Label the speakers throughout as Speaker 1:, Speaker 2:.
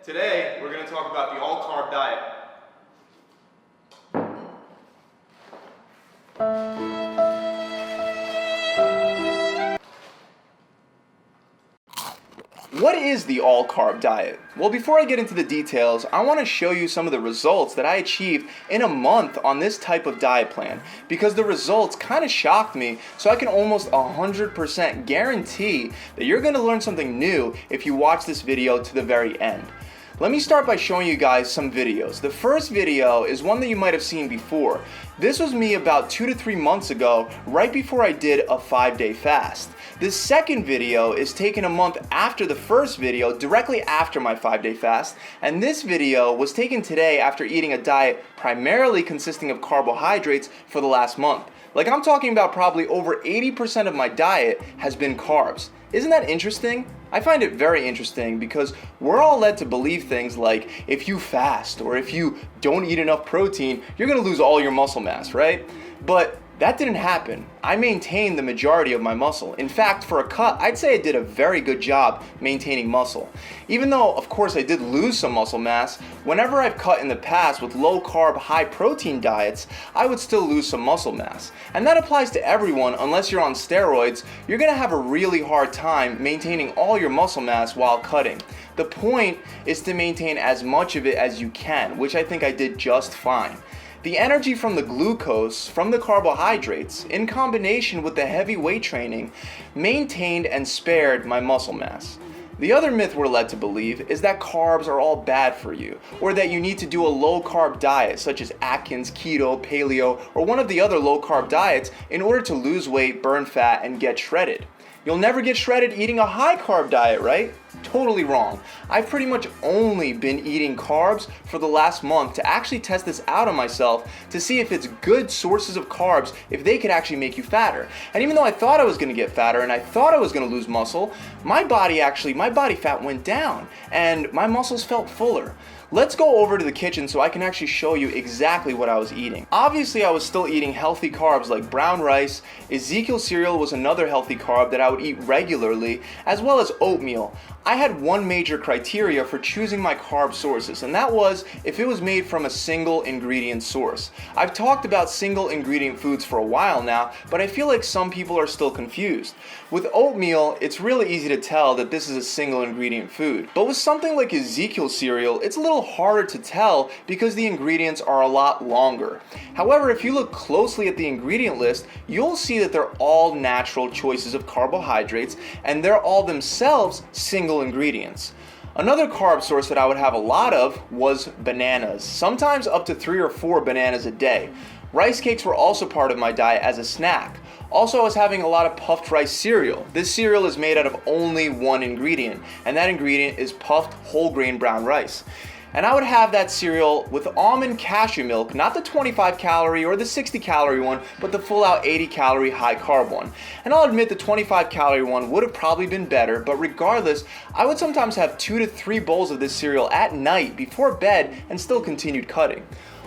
Speaker 1: Today, we're going to talk about the all-carb diet. What is the all-carb diet? Well, before I get into the details, I want to show you some of the results that I achieved in a month on this type of diet plan, because the results kind of shocked me, so I can almost 100% guarantee that you're going to learn something new if you watch this video to the very end. Let me start by showing you guys some videos. The first video is one that you might have seen before. This was me about 2 to 3 months ago, right before I did a 5-day fast. This second video is taken a month after the first video, directly after my 5-day fast, and this video was taken today after eating a diet primarily consisting of carbohydrates for the last month. Like, I'm talking about probably over 80% of my diet has been carbs. Isn't that interesting? I find it very interesting because we're all led to believe things like if you fast or if you don't eat enough protein, you're gonna lose all your muscle mass, right? But that didn't happen. I maintained the majority of my muscle. In fact, for a cut, I'd say I did a very good job maintaining muscle. Even though, of course, I did lose some muscle mass, whenever I've cut in the past with low-carb, high-protein diets, I would still lose some muscle mass. And that applies to everyone unless you're on steroids. You're gonna have a really hard time maintaining all your muscle mass while cutting. The point is to maintain as much of it as you can, which I think I did just fine. The energy from the glucose, from the carbohydrates, in combination with the heavy weight training, maintained and spared my muscle mass. The other myth we're led to believe is that carbs are all bad for you, or that you need to do a low-carb diet such as Atkins Keto, paleo, or one of the other low-carb diets in order to lose weight, burn fat, and get shredded. You'll never get shredded eating a high-carb diet, right? Totally wrong. I've pretty much only been eating carbs for the last month to actually test this out on myself to see if it's good sources of carbs, if they could actually make you fatter. And even though I thought I was going to get fatter and I thought I was going to lose muscle, my body fat went down and my muscles felt fuller. Let's go over to the kitchen so I can actually show you exactly what I was eating. Obviously, I was still eating healthy carbs like brown rice. Ezekiel cereal was another healthy carb that I would eat regularly, as well as oatmeal. I had one major criteria for choosing my carb sources, and that was if it was made from a single ingredient source. I've talked about single ingredient foods for a while now, but I feel like some people are still confused. With oatmeal, it's really easy to tell that this is a single ingredient food. But with something like Ezekiel cereal, it's a little harder to tell because the ingredients are a lot longer. However, if you look closely at the ingredient list, you'll see that they're all natural choices of carbohydrates, and they're all themselves single ingredients. Another carb source that I would have a lot of was bananas, sometimes up to 3 or 4 bananas a day. Rice cakes were also part of my diet as a snack. Also, I was having a lot of puffed rice cereal. This cereal is made out of only one ingredient, and that ingredient is puffed whole grain brown rice. And I would have that cereal with almond cashew milk, not the 25 calorie or the 60 calorie one, but the full out 80 calorie high carb one. And I'll admit the 25 calorie one would have probably been better, but regardless, I would sometimes have 2 to 3 bowls of this cereal at night before bed and still continued cutting.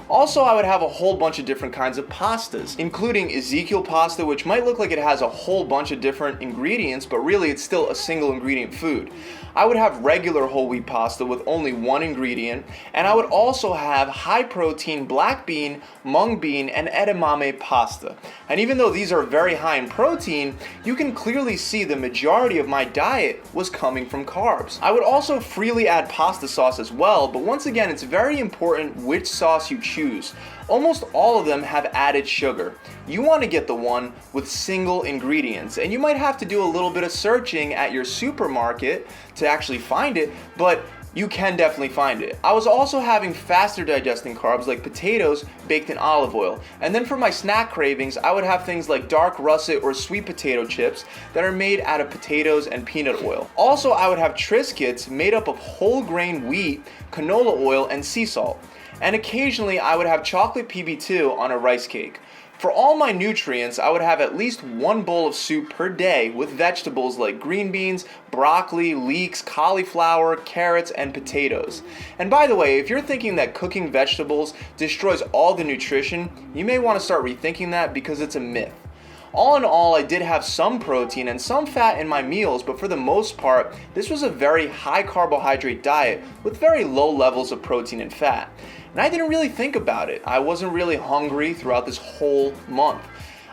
Speaker 1: Also, I would have a whole bunch of different kinds of pastas, including Ezekiel pasta, which might look like it has a whole bunch of different ingredients, but really it's still a single ingredient food. I would have regular whole wheat pasta with only one ingredient, and I would also have high protein black bean, mung bean, and edamame pasta. And even though these are very high in protein, you can clearly see the majority of my diet was coming from carbs. I would also freely add pasta sauce as well, but once again, it's very important which sauce you choose. Almost all of them have added sugar. You want to get the one with single ingredients, and you might have to do a little bit of searching at your supermarket to actually find it, but you can definitely find it. I was also having faster digesting carbs like potatoes baked in olive oil. And then for my snack cravings, I would have things like dark russet or sweet potato chips that are made out of potatoes and peanut oil. Also, I would have Triscuits made up of whole grain wheat, canola oil, and sea salt. And occasionally I would have chocolate PB2 on a rice cake. For all my nutrients, I would have at least 1 bowl of soup per day with vegetables like green beans, broccoli, leeks, cauliflower, carrots, and potatoes. And by the way, if you're thinking that cooking vegetables destroys all the nutrition, you may want to start rethinking that because it's a myth. All in all, I did have some protein and some fat in my meals, but for the most part, this was a very high carbohydrate diet with very low levels of protein and fat. And I didn't really think about it. I wasn't really hungry throughout this whole month.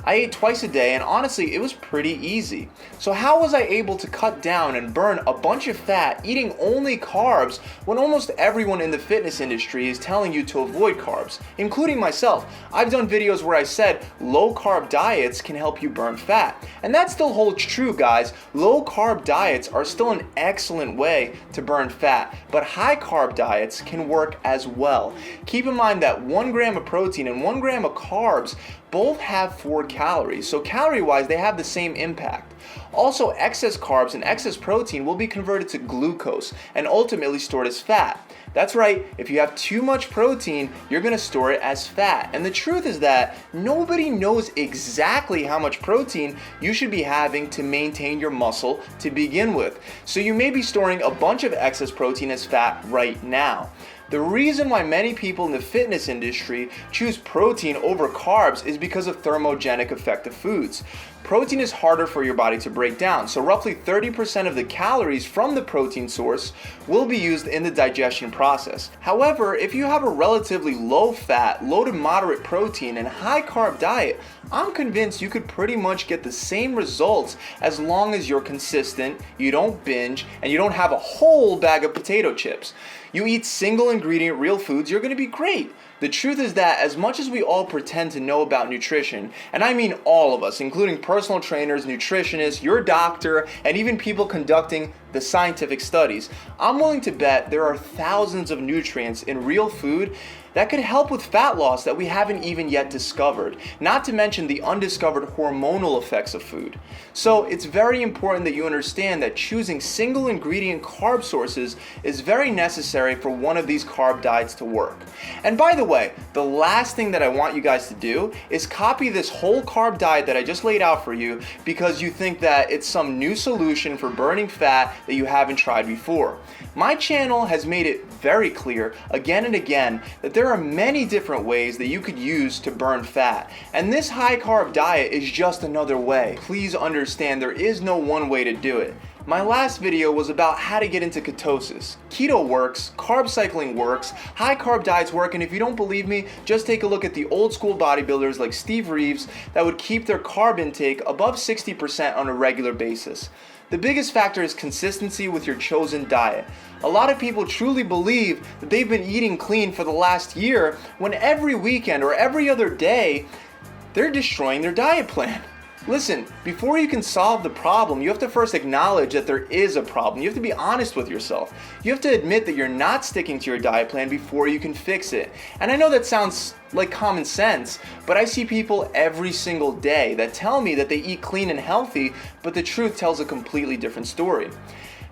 Speaker 1: I ate twice a day, and honestly, it was pretty easy. So how was I able to cut down and burn a bunch of fat eating only carbs when almost everyone in the fitness industry is telling you to avoid carbs, including myself? I've done videos where I said low-carb diets can help you burn fat, and that still holds true, guys. Low-carb diets are still an excellent way to burn fat, but high-carb diets can work as well. Keep in mind that 1 gram of protein and 1 gram of carbs both have 4 calories, so calorie-wise they have the same impact. Also, excess carbs and excess protein will be converted to glucose and ultimately stored as fat. That's right, if you have too much protein, you're going to store it as fat. And the truth is that nobody knows exactly how much protein you should be having to maintain your muscle to begin with. So you may be storing a bunch of excess protein as fat right now. The reason why many people in the fitness industry choose protein over carbs is because of thermogenic effect of foods. Protein is harder for your body to break down, so roughly 30% of the calories from the protein source will be used in the digestion process. However, if you have a relatively low fat, low to moderate protein and high carb diet, I'm convinced you could pretty much get the same results as long as you're consistent, you don't binge, and you don't have a whole bag of potato chips. You eat single ingredient real foods, you're going to be great. The truth is that as much as we all pretend to know about nutrition, and I mean all of us, including personal trainers, nutritionists, your doctor, and even people conducting the scientific studies, I'm willing to bet there are thousands of nutrients in real food that could help with fat loss that we haven't even yet discovered, not to mention the undiscovered hormonal effects of food. So it's very important that you understand that choosing single ingredient carb sources is very necessary for one of these carb diets to work. And by the way, the last thing that I want you guys to do is copy this whole carb diet that I just laid out for you because you think that it's some new solution for burning fat that you haven't tried before. My channel has made it very clear again and again that there are many different ways that you could use to burn fat, and this high carb diet is just another way. Please understand there is no one way to do it. My last video was about how to get into ketosis. Keto works, carb cycling works, high carb diets work, and if you don't believe me, just take a look at the old school bodybuilders like Steve Reeves that would keep their carb intake above 60% on a regular basis. The biggest factor is consistency with your chosen diet. A lot of people truly believe that they've been eating clean for the last year when every weekend or every other day, they're destroying their diet plan. Listen, before you can solve the problem, you have to first acknowledge that there is a problem. You have to be honest with yourself. You have to admit that you're not sticking to your diet plan before you can fix it. And I know that sounds like common sense, but I see people every single day that tell me that they eat clean and healthy, but the truth tells a completely different story.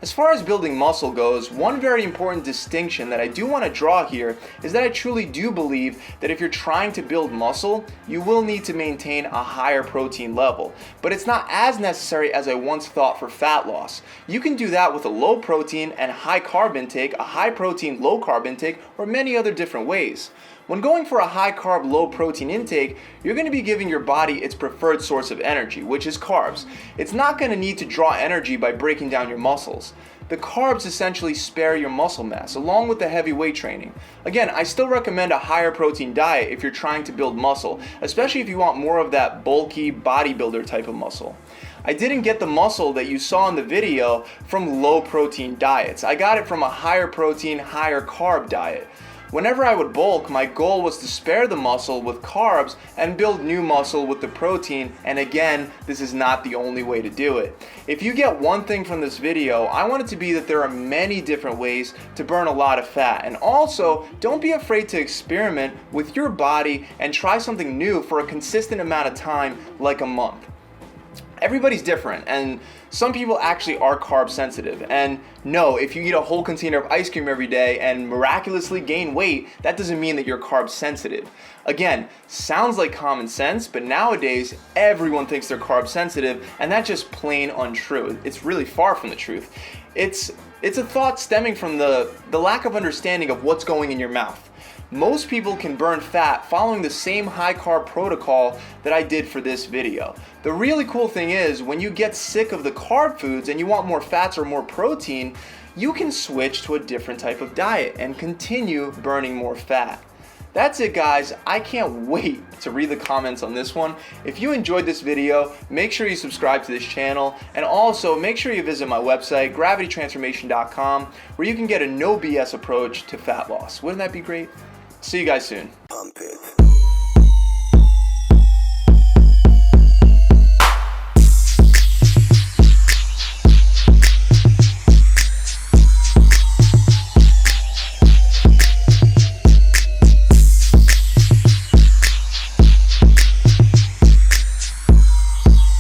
Speaker 1: As far as building muscle goes, one very important distinction that I do want to draw here is that I truly do believe that if you're trying to build muscle, you will need to maintain a higher protein level. But it's not as necessary as I once thought for fat loss. You can do that with a low protein and high carb intake, a high protein, low carb intake, or many other different ways. When going for a high carb, low protein intake, you're going to be giving your body its preferred source of energy, which is carbs. It's not going to need to draw energy by breaking down your muscles. The carbs essentially spare your muscle mass, along with the heavy weight training. Again, I still recommend a higher protein diet if you're trying to build muscle, especially if you want more of that bulky bodybuilder type of muscle. I didn't get the muscle that you saw in the video from low protein diets. I got it from a higher protein, higher carb diet. Whenever I would bulk, my goal was to spare the muscle with carbs and build new muscle with the protein, and again, this is not the only way to do it. If you get one thing from this video, I want it to be that there are many different ways to burn a lot of fat, and also, don't be afraid to experiment with your body and try something new for a consistent amount of time, like a month. Everybody's different, and some people actually are carb sensitive. And no, if you eat a whole container of ice cream every day and miraculously gain weight, that doesn't mean that you're carb sensitive. Again, sounds like common sense, but nowadays everyone thinks they're carb sensitive, and that's just plain untrue. It's really far from the truth. It's a thought stemming from the lack of understanding of what's going in your mouth. most people can burn fat following the same high carb protocol that I did for this video. The really cool thing is, when you get sick of the carb foods and you want more fats or more protein, you can switch to a different type of diet and continue burning more fat. That's it, guys. I can't wait to read the comments on this one. If you enjoyed this video, make sure you subscribe to this channel, and also make sure you visit my website, gravitytransformation.com, where you can get a no BS approach to fat loss. Wouldn't that be great? See you guys soon.
Speaker 2: Pump it.